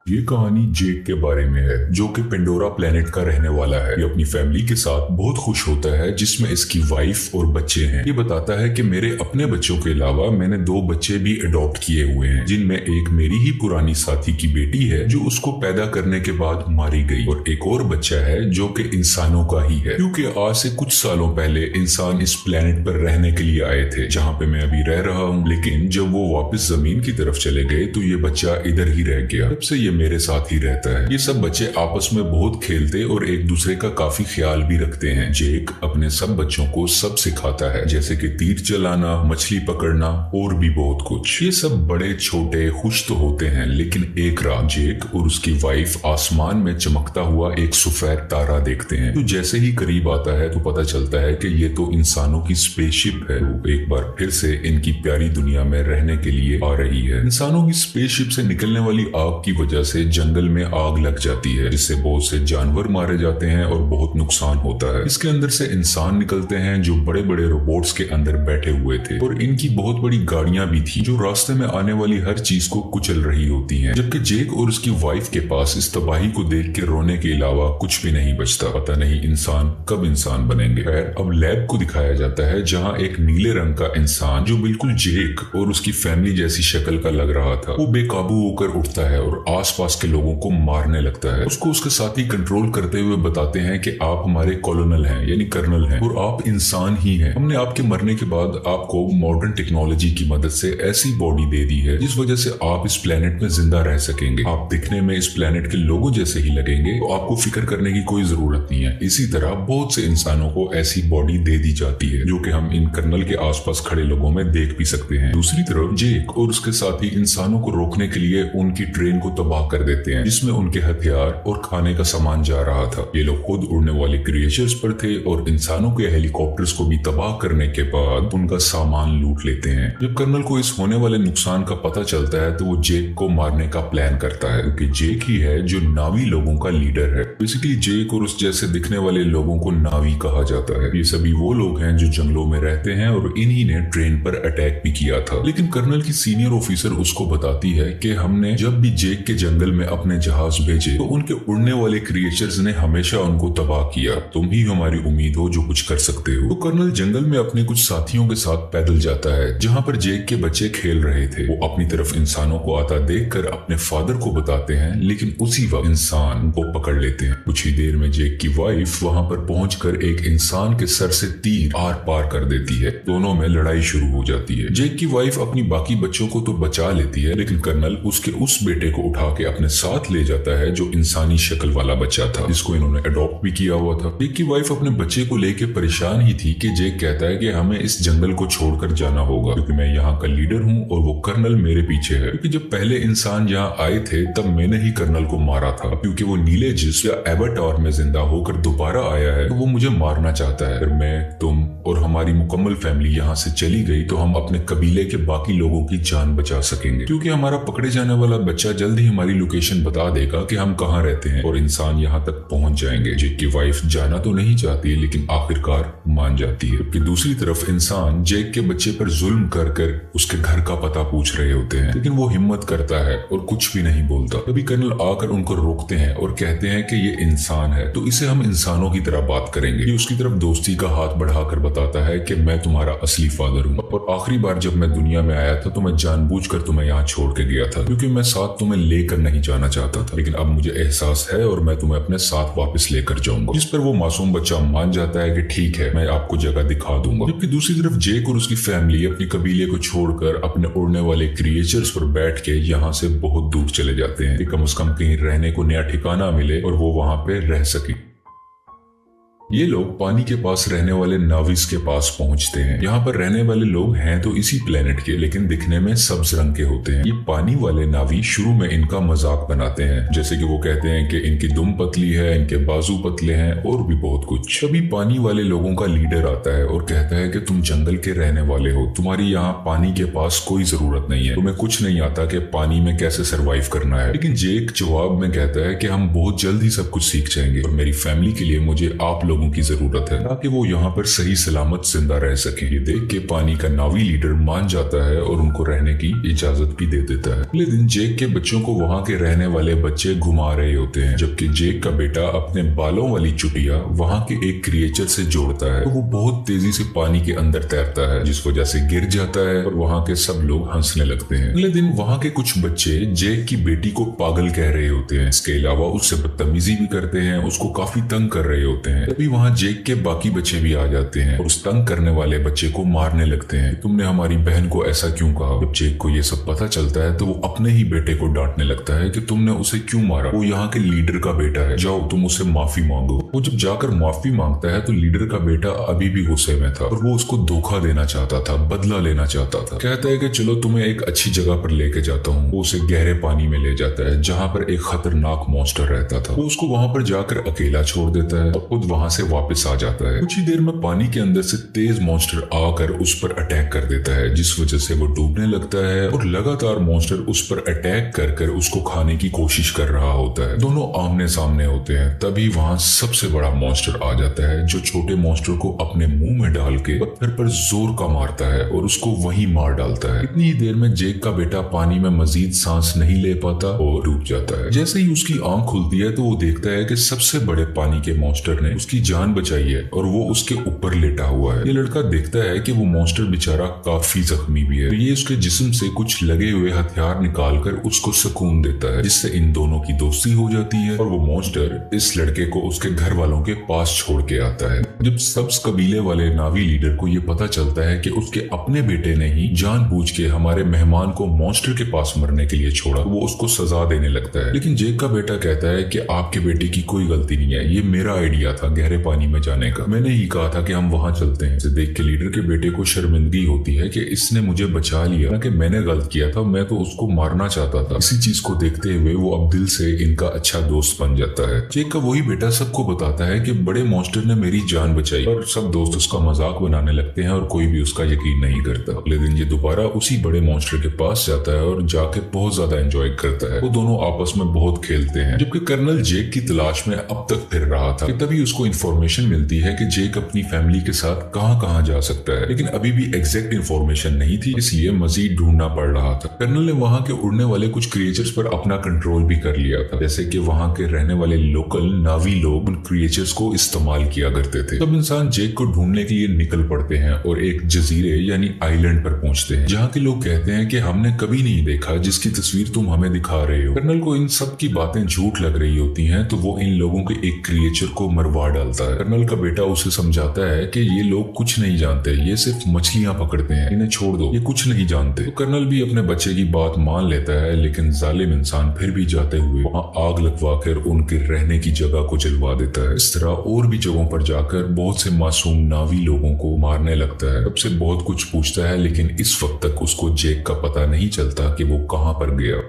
ये कहानी जेक के बारे में है, जो कि पेंडोरा प्लेनेट का रहने वाला है। ये अपनी फैमिली के साथ बहुत खुश होता है, जिसमें इसकी वाइफ और बच्चे हैं। ये बताता है कि मेरे अपने बच्चों के अलावा मैंने 2 बच्चे भी अडॉप्ट किए हुए हैं, जिनमें एक मेरी ही पुरानी साथी की बेटी है जो उसको पैदा करने के बाद मारी गई, और एक और बच्चा है जो कि इंसानों का ही है, क्योंकि आज से कुछ सालों पहले इंसान इस प्लेनेट पर रहने के लिए आए थे, जहाँ पे मैं अभी रह रहा हूँ। लेकिन जब वो वापस जमीन की तरफ चले गए तो ये बच्चा इधर ही रह गया। तब से ये मेरे साथ ही रहता है। ये सब बच्चे आपस में बहुत खेलते और एक दूसरे का काफी ख्याल भी रखते हैं। जेक अपने सब बच्चों को सब सिखाता है, जैसे कि तीर चलाना, मछली पकड़ना और भी बहुत कुछ। ये सब बड़े छोटे खुश तो होते हैं, लेकिन एक रात जेक और उसकी वाइफ आसमान में चमकता हुआ एक सफेद तारा देखते हैं। तो जैसे ही करीब आता है तो पता चलता है कि ये तो इंसानों की स्पेसशिप है। तो एक बार फिर से इनकी प्यारी दुनिया में रहने के लिए आ रही है। इंसानों की स्पेसशिप से निकलने वाली आग की वजह से जंगल में आग लग जाती है, जिससे बहुत से जानवर मारे जाते हैं और बहुत नुकसान होता है। इसके अंदर से इंसान निकलते हैं जो बड़े बड़े रोबोट्स के अंदर बैठे हुए थे, और इनकी बहुत बड़ी गाड़ियां भी थी जो रास्ते में आने वाली हर चीज को कुचल रही होती हैं। जबकि जेक और उसकी वाइफ के पास इस तबाही को देख के रोने के अलावा कुछ भी नहीं बचता। पता नहीं इंसान कब इंसान बनेंगे। खैर, अब लैब को दिखाया जाता है, जहाँ एक नीले रंग का इंसान जो बिल्कुल जेक और उसकी फैमिली जैसी शक्ल का लग रहा था, वो बेकाबू होकर उठता है और आसपास के लोगों को मारने लगता है। उसको उसके साथी कंट्रोल करते हुए बताते हैं कि आप हमारे कॉलोनल हैं, यानी कर्नल हैं, और आप इंसान ही हैं। हमने आपके मरने के बाद आपको मॉडर्न टेक्नोलॉजी की मदद से ऐसी बॉडी दे दी है जिस वजह से आप इस प्लेनेट में जिंदा रह सकेंगे। आप दिखने में इस प्लेनेट के लोगों जैसे ही लगेंगे, तो आपको फिक्र करने की कोई जरूरत नहीं है। इसी तरह बहुत से इंसानों को ऐसी बॉडी दे दी जाती है, जो कि हम इन कर्नल के आसपास खड़े लोगों में देख भी सकते हैं। दूसरी तरफ जेक और उसके साथी इंसानों को रोकने के लिए उनकी ट्रेन को तबाह कर देते हैं, जिसमें उनके हथियार और खाने का सामान जा रहा था। ये लोग खुद उड़ने वाले क्रिएचर्स पर थे और इंसानों के हेलीकॉप्टर्स को भी तबाह करने के बाद उनका सामान लूट लेते हैं। जब कर्नल को इस होने वाले नुकसान का पता चलता है तो वो जेक को मारने का प्लान करता है, क्योंकि जेक ही है जो नावी लोगों का लीडर है। बेसिकली जेक और उस जैसे दिखने वाले लोगों को नावी कहा जाता है। ये सभी वो लोग हैं जो जंगलों में रहते हैं, और इन्हीं ने ट्रेन पर अटैक भी किया था। लेकिन कर्नल की सीनियर ऑफिसर उसको बताती है कि हमने जब भी जेक के जंगल में अपने जहाज भेजे तो उनके उड़ने वाले क्रिएचर्स ने हमेशा उनको तबाह किया। तुम ही हमारी उम्मीद हो जो कुछ कर सकते हो। तो कर्नल जंगल में अपने कुछ साथियों के साथ पैदल जाता है, जहाँ पर जेक के बच्चे खेल रहे थे। वो अपनी तरफ इंसानों को आता देखकर अपने फादर को बताते हैं, लेकिन उसी वक्त इंसान को पकड़ लेते हैं। कुछ ही देर में जेक की वाइफ वहां पर पहुंचकर एक इंसान के सर से तीर आर पार कर देती है। दोनों में लड़ाई शुरू हो जाती है। जेक की वाइफ अपनी बाकी बच्चों को तो बचा लेती है, लेकिन कर्नल उसके उस बेटे को उठा के अपने साथ ले जाता है जो इंसानी शक्ल वाला बच्चा था, जिसको इन्होंने अडॉप्ट भी किया हुआ था। जेक की वाइफ अपने बच्चे को लेके परेशान ही थी कि जेक कहता है कि हमें इस जंगल को छोड़कर जाना होगा, क्योंकि मैं यहाँ का लीडर हूँ और वो कर्नल मेरे पीछे है। क्योंकि जब पहले इंसान यहाँ आए थे तब मैंने ही कर्नल को मारा था। क्योंकि वो नीले जिस्म या एवाटार में जिंदा होकर दोबारा आया है, तो वो मुझे मारना चाहता है। अगर मैं, तुम और हमारी मुकम्मल फैमिली यहाँ से चली गई तो हम अपने कबीले के बाकी लोगों की जान बचा सकेंगे, क्योंकि हमारा पकड़े जाने वाला बच्चा जल्द ही हमारी लोकेशन बता देगा कि हम कहाँ रहते हैं और इंसान यहाँ तक पहुंच जाएंगे। जेक की वाइफ जाना तो नहीं चाहती है, लेकिन आखिरकार मान जाती है। जबकि दूसरी तरफ इंसान जेक के बच्चे पर जुल्म कर कर उसके घर का पता पूछ रहे होते हैं, लेकिन वो हिम्मत करता है और कुछ भी नहीं बोलता। तभी कर्नल आकर उनको रोकते हैं और कहते हैं कि ये इंसान है, तो इसे हम इंसानों की तरह बात करेंगे। ये उसकी तरफ दोस्ती का हाथ बढ़ाकर बताता है कि मैं तुम्हारा असली फादर हूँ, और आखिरी बार जब मैं दुनिया में आया था तो मैं जानबूझकर तुम्हें यहाँ छोड़ के गया था, क्योंकि मैं साथ तुम्हें लेकर नहीं जाना चाहता था। लेकिन अब मुझे एहसास है और मैं तुम्हें अपने साथ वापस लेकर जाऊंगा। जिस पर वो मासूम बच्चा मान जाता है कि ठीक है, मैं आपको जगह दिखा दूंगा। जबकि दूसरी तरफ जेक और उसकी फैमिली अपनी कबीले को छोड़कर अपने उड़ने वाले क्रिएचर्स पर बैठ के यहाँ से बहुत दूर चले जाते हैं कि कम से कम कहीं रहने को नया ठिकाना मिले और वो वहां पे रह सके। ये लोग पानी के पास रहने वाले नाविस के पास पहुंचते हैं। यहाँ पर रहने वाले लोग हैं तो इसी प्लेनेट के, लेकिन दिखने में सब्ज रंग के होते हैं। ये पानी वाले नावी शुरू में इनका मजाक बनाते हैं, जैसे कि वो कहते हैं कि इनकी दुम पतली है, इनके बाजू पतले हैं और भी बहुत कुछ। तभी पानी वाले लोगों का लीडर आता है और कहता है कि तुम जंगल के रहने वाले हो, तुम्हारी यहाँ पानी के पास कोई जरूरत नहीं है, तुम्हें कुछ नहीं आता कि पानी में कैसे सरवाइव करना है। लेकिन जेक जवाब में कहता है कि हम बहुत जल्द ही सब कुछ सीख जाएंगे और मेरी फैमिली के लिए मुझे आप लोगों की जरूरत है ताकि वो यहाँ पर सही सलामत जिंदा रह सके। ये देख के पानी का नावी लीडर मान जाता है और उनको रहने की इजाजत भी दे देता है। अगले दिन जेक के बच्चों को वहाँ के रहने वाले बच्चे घुमा रहे होते हैं, जबकि जेक का बेटा अपने बालों वाली चुटिया वहाँ के एक क्रिएचर से जोड़ता है। तो वो बहुत तेजी से पानी के अंदर तैरता है, जिस वजह से गिर जाता है और वहाँ के सब लोग हंसने लगते हैं। अगले दिन वहाँ के कुछ बच्चे जेक की बेटी को पागल कह रहे होते हैं। इसके अलावा उससे बदतमीजी भी करते हैं, उसको काफी तंग कर रहे होते हैं। तभी वहाँ जेक के बाकी बच्चे भी आ जाते हैं और उस तंग करने वाले बच्चे को मारने लगते हैं। तुमने हमारी बहन को ऐसा क्यों कहा? जब जेक को ये सब पता चलता है तो वो अपने ही बेटे को डांटने लगता है कि तुमने उसे क्यों मारा, वो यहाँ के लीडर का बेटा है, जाओ तुम उससे माफी मांगो। वो जब जाकर माफी मांगता है तो लीडर का बेटा अभी भी गुस्से में था और वो उसको धोखा देना चाहता था, बदला लेना चाहता था। कहता है कि चलो तुम्हें एक अच्छी जगह पर लेके जाता हूँ। वो उसे गहरे पानी में ले जाता है जहाँ पर एक खतरनाक मॉन्स्टर रहता था। वो उसको वहाँ पर जाकर अकेला छोड़ देता है और खुद वहाँ से वापस आ जाता है। कुछ ही देर में पानी के अंदर से तेज मॉन्स्टर आकर उस पर अटैक कर देता है, जिस वजह से वो डूबने लगता है और लगातार मॉन्स्टर उस पर अटैक कर उसको खाने की कोशिश कर रहा होता है। दोनों आमने सामने होते हैं। तभी वहाँ सबसे बड़ा मॉन्स्टर आ जाता है, जो छोटे मॉन्स्टर को अपने मुंह में डाल के पत्थर पर जोर का मारता है और उसको वहीं मार डालता है। इतनी ही देर में जेक का बेटा पानी में मजीद सांस नहीं ले पाता और डूब जाता है। जैसे ही उसकी आंख खुलती है तो वो देखता है कि सबसे बड़े पानी के मॉन्स्टर ने उसकी जान बचाई है और वो उसके ऊपर लेटा हुआ है। ये लड़का देखता है कि वो मॉन्स्टर बेचारा काफी जख्मी भी है, तो ये उसके जिस्म से कुछ लगे हुए हथियार निकालकर उसको सुकून देता है, जिससे इन दोनों की दोस्ती हो जाती है और वो मॉन्स्टर इस लड़के को उसके घर वालों के पास छोड़ के आता है। जब सब्ज कबीले वाले नावी लीडर को ये पता चलता है कि उसके अपने बेटे ने ही जानबूझ के हमारे मेहमान को मॉन्स्टर के पास मरने के लिए छोड़ा, वो उसको सजा देने लगता है। लेकिन जेक का बेटा कहता है कि आपके बेटे की कोई गलती नहीं है, ये मेरा आइडिया था गहरे पानी में जाने का, मैंने ही कहा था कि हम वहां चलते हैं। इसे देख के लीडर के बेटे को शर्मिंदगी होती है कि इसने मुझे बचा लिया, कि मैंने गलत किया था, मैं तो उसको मारना चाहता था। इसी चीज को देखते हुए वो अब दिल से इनका अच्छा दोस्त बन जाता है। जेक का वही बेटा सबको बताता है कि बड़े मॉन्स्टर ने मेरी जान बचाई, और सब दोस्त उसका मजाक बनाने लगते हैं और कोई भी उसका यकीन नहीं करता। अगले दिन ये दोबारा उसी बड़े मॉन्स्टर के पास जाता है और जाके बहुत ज्यादा एंजॉय करता है। वो दोनों आपस में बहुत खेलते हैं, जबकि कर्नल जेक की तलाश में अब तक फिर रहा था। तभी उसको इन्फॉर्मेशन मिलती है कि जेक अपनी फैमिली के साथ कहां जा सकता है, लेकिन अभी भी एग्जैक्ट इन्फॉर्मेशन नहीं थी, इसलिए मजीद ढूंढना पड़ रहा था। कर्नल ने वहां के उड़ने वाले कुछ क्रिएचर्स पर अपना कंट्रोल भी कर लिया था, जैसे कि वहां के रहने वाले लोकल नावी लोग उन क्रिएचर्स को इस्तेमाल किया करते थे। सब इंसान जेक को ढूंढने के लिए निकल पड़ते हैं और एक जजीरे यानी आइलैंड पर पहुंचते हैं, जहाँ के लोग कहते हैं कि हमने कभी नहीं देखा जिसकी तस्वीर तुम हमें दिखा रहे हो। कर्नल को इन सब की बातें झूठ लग रही होती हैं, तो वो इन लोगों के एक क्रिएचर को मरवा डालता है। कर्नल का बेटा उसे समझाता है कि ये लोग कुछ नहीं जानते, ये सिर्फ मछलियां पकड़ते हैं, इन्हें छोड़ दो, ये कुछ नहीं जानते। तो कर्नल भी अपने बच्चे की बात मान लेता है, लेकिन जालिम इंसान फिर भी जाते हुए वहां आग लगवाकर उनके रहने की जगह को जलवा देता है। इस तरह और भी जगहों पर जाकर बहुत से मासूम नावी लोगों को मारने लगता है। सबसे बहुत कुछ पूछता है, लेकिन इस वक्त तक उसको जेक का पता नहीं चलता कि वो कहां पर गया।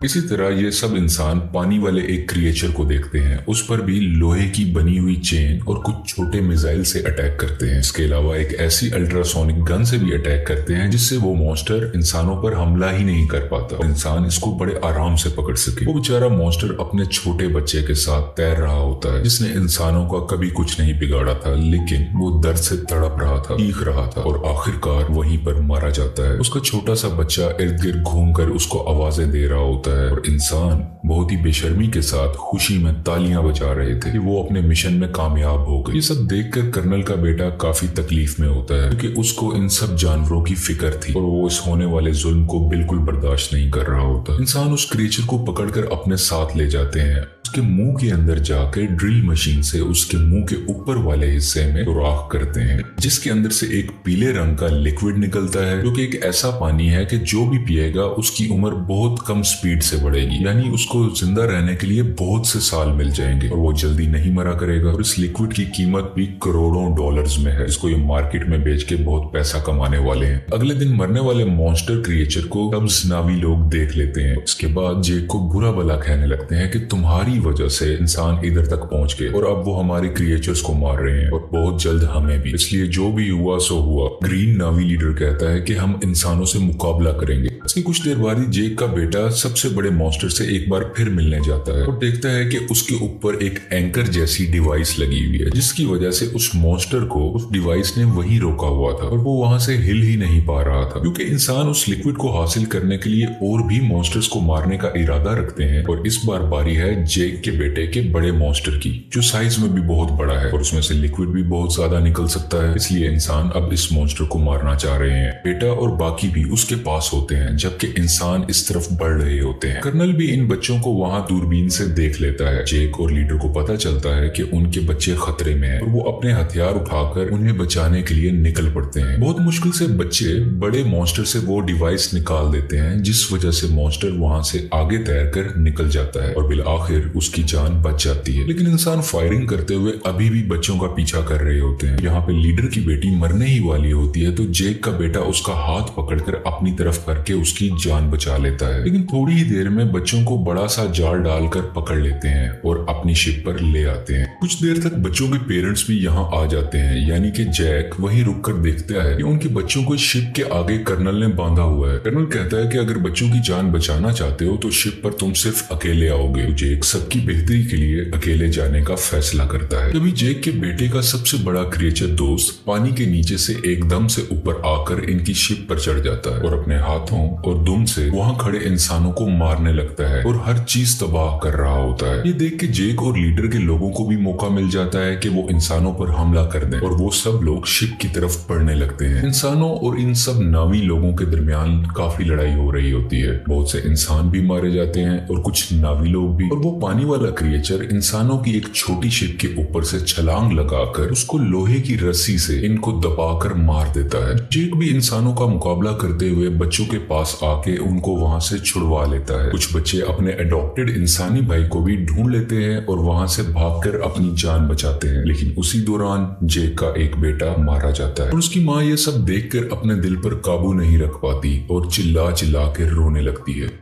इसी तरह ये सब इंसान पानी वाले एक क्रिएचर को देखते हैं, उस पर भी लोहे की बनी हुई चेन और कुछ छोटे मिसाइल से अटैक करते हैं। इसके अलावा एक ऐसी अल्ट्रासोनिक गन से भी अटैक करते हैं जिससे वो मॉन्स्टर इंसानों पर हमला ही नहीं कर पाता, इंसान इसको बड़े आराम से पकड़ सके। वो बेचारा मॉन्स्टर अपने छोटे बच्चे के साथ तैर रहा होता है, जिसने इंसानों का कभी कुछ नहीं बिगाड़ा था, लेकिन वो दर्द से तड़प रहा था, चीख रहा था और आखिरकार वहीं पर मारा जाता है। उसका छोटा सा बच्चा इर्द गिर्द घूमकर उसको आवाजें दे रहा होता है और इंसान बहुत ही बेशर्मी के साथ खुशी में तालियां बजा रहे थे कि वो अपने मिशन में कामयाब हो गए। ये सब देखकर कर्नल का बेटा काफी तकलीफ में होता है, क्योंकि उसको इन सब जानवरों की फिक्र थी और वो इस होने वाले जुल्म को बिल्कुल बर्दाश्त नहीं कर रहा होता। इंसान उस क्रिएचर को पकड़कर अपने साथ ले जाते हैं, उसके मुंह के अंदर जाकर ड्रिल मशीन से उसके मुंह के ऊपर वाले हिस्से में सुराख करते हैं, जिसके अंदर से एक पीले रंग का लिक्विड निकलता है, जो कि एक ऐसा पानी है कि जो भी पिएगा उसकी उम्र बहुत कम स्पीड से बढ़ेगी, यानी उसको जिंदा रहने के लिए बहुत से साल मिल जाएंगे और वो जल्दी नहीं मरा करेगा। और इस लिक्विड की कीमत भी करोड़ों डॉलर्स में है, इसको ये मार्केट में बेच के बहुत पैसा कमाने वाले हैं। अगले दिन मरने वाले मॉन्स्टर क्रिएचर को सब्ज नावी लोग देख लेते हैं। उसके बाद जेक को बुरा भला कहने लगते हैं कि तुम्हारी वजह से इंसान इधर तक पहुंच गए और अब वो हमारे क्रिएचर्स को मार रहे हैं और बहुत जल्द हमें भी। इसलिए जो भी हुआ सो हुआ। ग्रीन नावी लीडर कहता है कि हम इंसानों से मुकाबला करेंगे। इसके कुछ देर बाद ही जेक का बेटा सबसे बड़े मॉन्स्टर से एक बार फिर मिलने जाता है और देखता है कि उसके ऊपर एक एंकर जैसी डिवाइस लगी हुई है, जिसकी वजह से उस मॉन्स्टर को उस डिवाइस ने वहीं रोका हुआ था और वो वहां से हिल ही नहीं पा रहा था, क्योंकि इंसान उस लिक्विड को हासिल करने के लिए और भी मॉन्स्टर्स को मारने का इरादा रखते हैं। और इस बार बारी है जेक के बेटे के बड़े मॉन्स्टर की, जो साइज में भी बहुत बड़ा है और उसमें से लिक्विड भी बहुत ज्यादा निकल सकता है। इसलिए इंसान अब इस मॉन्स्टर को मारना चाह रहे हैं। बेटा और बाकी भी उसके पास होते हैं, जबकि इंसान इस तरफ बढ़ रहे होते हैं। कर्नल भी इन बच्चों को वहां दूरबीन से देख लेता है। जेक और लीडर को पता चलता है कि उनके बच्चे खतरे में हैं और वो अपने हथियार उठाकर उन्हें बचाने के लिए निकल पड़ते हैं। बहुत मुश्किल से बच्चे बड़े मॉन्स्टर से वो डिवाइस निकाल देते हैं, जिस वजह से मॉन्स्टर वहां से आगे तैरकर निकल जाता है और बिल आखिर उसकी जान बच जाती है। लेकिन इंसान फायरिंग करते हुए अभी भी बच्चों का पीछा कर रहे होते हैं। यहाँ पे लीडर की बेटी मरने ही वाली होती है तो जेक का बेटा उसका हाथ पकड़कर अपनी तरफ करके उसकी जान बचा लेता है। लेकिन थोड़ी ही देर में बच्चों को बड़ा सा जाल डालकर पकड़ लेते हैं और अपनी शिप पर ले आते हैं। कुछ देर तक बच्चों के पेरेंट्स भी यहाँ आ जाते हैं, यानी कि जैक वहीं रुककर देखता है कि उनके बच्चों को शिप के आगे कर्नल ने बांधा हुआ है। कर्नल कहता है कि अगर बच्चों की जान बचाना चाहते हो तो शिप पर तुम सिर्फ अकेले आओगे। जेक सबकी बेहतरी के लिए अकेले जाने का फैसला करता है। तभी जेक के बेटे का सबसे बड़ा क्रिएचर दोस्त पानी के नीचे से एकदम से ऊपर आकर इनकी शिप पर चढ़ जाता है और अपने हाथों और दुम से वहां खड़े इंसानों को मारने लगता है और हर चीज तबाह कर रहा होता है। ये देख के जेक और लीडर के लोगों को भी मौका मिल जाता है कि वो इंसानों पर हमला कर दें और वो सब लोग शिप की तरफ बढ़ने लगते हैं। इंसानों और इन सब नावी लोगों के दरमियान काफी लड़ाई हो रही होती है। बहुत से इंसान भी मारे जाते हैं और कुछ नावी लोग भी। और वो पानी वाला क्रिएचर इंसानों की एक छोटी शिप के ऊपर से छलांग लगाकर उसको लोहे की रस्सी से इनको दबाकर मार देता है। जेक भी इंसानों का मुकाबला करते हुए बच्चों के पास आके उनको वहां से छुड़वा लेता है। कुछ बच्चे अपने अडॉप्टेड इंसानी भाई को भी ढूंढ लेते हैं और वहां से भागकर अपनी जान बचाते हैं। लेकिन उसी दौरान जेक का एक बेटा मारा जाता है और उसकी माँ ये सब देखकर अपने दिल पर काबू नहीं रख पाती और चिल्ला चिल्ला कर रोने लगती है।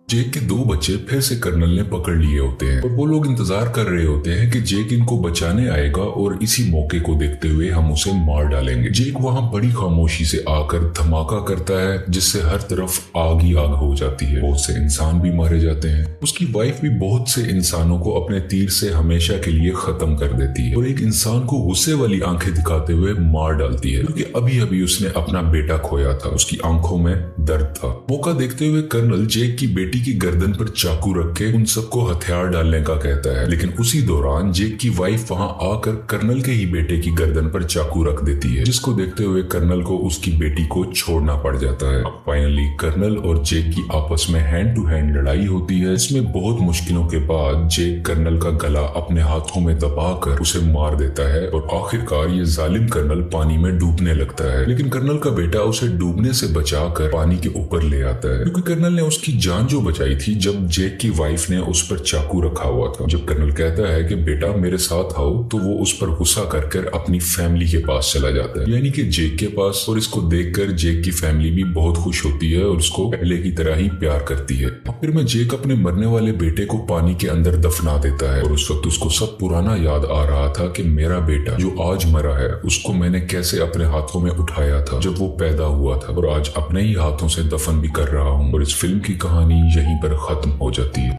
जेक के दो बच्चे फिर से कर्नल ने पकड़ लिए होते हैं और वो लोग इंतजार कर रहे होते हैं कि जेक इनको बचाने आएगा और इसी मौके को देखते हुए हम उसे मार डालेंगे। जेक वहां बड़ी खामोशी से आकर धमाका करता है, जिससे हर तरफ आग ही आग हो जाती है। बहुत से इंसान भी मारे जाते हैं। उसकी वाइफ भी बहुत से इंसानों को अपने तीर से हमेशा के लिए खत्म कर देती है और एक इंसान को गुस्से वाली आंखें दिखाते हुए मार डालती है, क्योंकि अभी अभी उसने अपना बेटा खोया था। उसकी आंखों में दर्द था। मौका देखते हुए कर्नल जेक की बेटी की गर्दन पर चाकू रख के उन सबको हथियार डालने का कहता है। लेकिन उसी दौरान जेक की वाइफ वहां आकर कर्नल के ही बेटे की गर्दन पर चाकू रख देती है, जिसको देखते हुए कर्नल को उसकी बेटी को छोड़ना पड़ जाता है। फाइनली कर्नल और जेक की आपस में हैंड टू हैंड लड़ाई होती है। इसमें बहुत मुश्किलों के बाद जेक कर्नल का गला अपने हाथों में दबाकर उसे मार देता है और आखिरकार ये जालिम कर्नल पानी में डूबने लगता है। लेकिन कर्नल का बेटा उसे डूबने से बचाकर पानी के ऊपर ले आता है, क्योंकि कर्नल ने उसकी जान जो बचाई थी जब जेक की वाइफ ने उस पर चाकू रखा हुआ था। जब कर्नल कहता है कि बेटा मेरे साथ आओ, तो वो उस पर गुस्सा कर अपनी फैमिली के पास चला जाता है, यानी कि जेक के पास। और इसको देखकर जेक की फैमिली भी बहुत खुश होती है और उसको पहले की तरह ही प्यार करती है। फिर में जेक अपने मरने वाले बेटे को पानी के अंदर दफना देता है और उस वक्त उसको सब पुराना याद आ रहा था कि मेरा बेटा जो आज मरा है उसको मैंने कैसे अपने हाथों में उठाया था जब वो पैदा हुआ था, और आज अपने ही हाथों से दफन भी कर रहा हूँ। और इस फिल्म की कहानी यहीं पर खत्म हो जाती है।